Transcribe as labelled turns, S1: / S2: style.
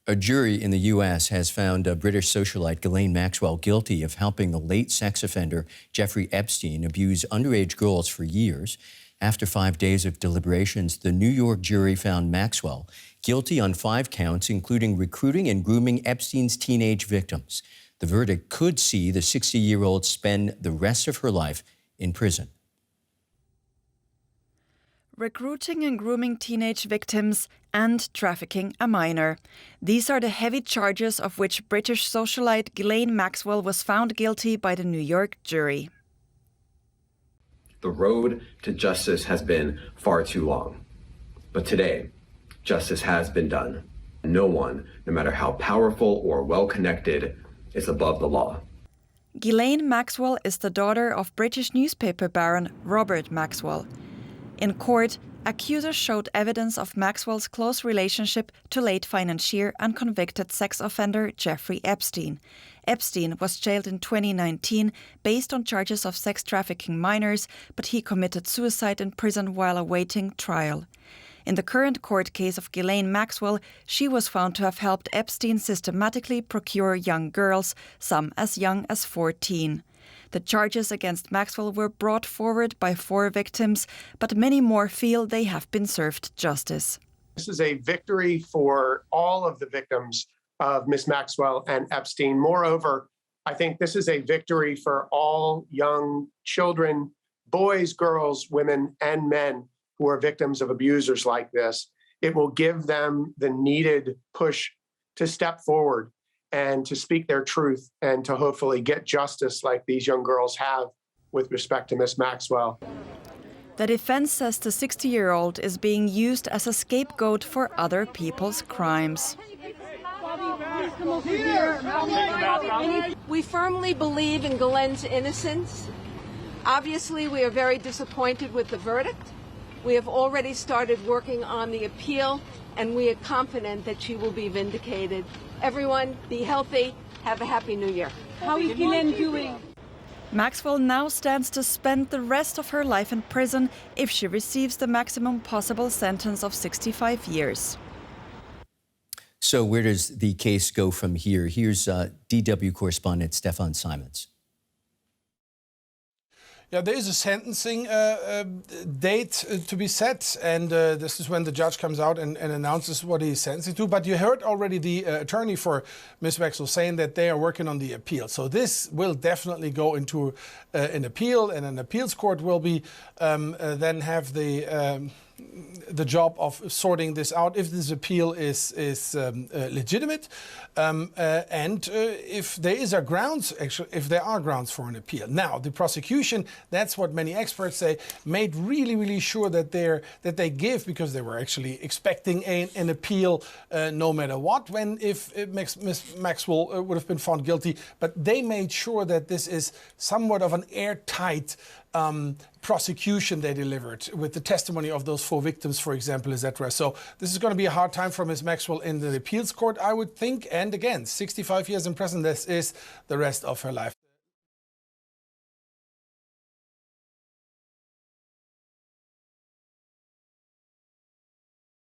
S1: A jury in the U.S. has found British socialite Ghislaine Maxwell guilty of helping the late sex offender Jeffrey Epstein abuse underage girls for years. After 5 days of deliberations, the New York jury found Maxwell guilty on 5 counts, including recruiting and grooming Epstein's teenage victims. The verdict could see the 60-year-old spend the rest of her life in prison.
S2: Recruiting and grooming teenage victims and trafficking a minor. These are the heavy charges of which British socialite Ghislaine Maxwell was found guilty by the New York jury.
S3: The road to justice has been far too long. But today, justice has been done. No one, no matter how powerful or well-connected, is above the law.
S2: Ghislaine Maxwell is the daughter of British newspaper baron Robert Maxwell. In court, accusers showed evidence of Maxwell's close relationship to late financier and convicted sex offender Jeffrey Epstein. Epstein was jailed in 2019 based on charges of sex trafficking minors, but he committed suicide in prison while awaiting trial. In the current court case of Ghislaine Maxwell, she was found to have helped Epstein systematically procure young girls, some as young as 14. The charges against Maxwell were brought forward by 4 victims, but many more feel they have been served justice.
S4: This is a victory for all of the victims of Ms. Maxwell and Epstein. Moreover, I think this is a victory for all young children, boys, girls, women, and men who are victims of abusers like this. It will give them the needed push to step forward and to speak their truth and to hopefully get justice like these young girls have with respect to Ms. Maxwell.
S2: The defense says the 60-year-old is being used as a scapegoat for other people's crimes.
S5: We firmly believe in Ghislaine's innocence. Obviously, we are very disappointed with the verdict. We have already started working on the appeal, and we are confident that she will be vindicated. Everyone, be healthy. Have a happy New Year.
S6: How is Ghislaine doing?
S2: Maxwell now stands to spend the rest of her life in prison if she receives the maximum possible sentence of 65 years.
S1: So where does the case go from here? Here's DW correspondent Stefan Simons.
S7: Yeah, there is a sentencing date to be set, and this is when the judge comes out and announces what he's sentencing to. But you heard already the attorney for Ms. Maxwell saying that they are working on the appeal. So this will definitely go into an appeal, and an appeals court will be then have the job of sorting this out if this appeal is legitimate, and if there is a grounds, actually, if there are grounds for an appeal. Now, the prosecution, that's what many experts say, made really sure that they give, because they were actually expecting an appeal no matter what, if Ms. Maxwell would have been found guilty. But they made sure that this is somewhat of an airtight prosecution they delivered, with the testimony of those 4 victims, for example, etc. So this is going to be a hard time for Ms. Maxwell in the appeals court, I would think. And again, 65 years in prison, this is the rest of her life.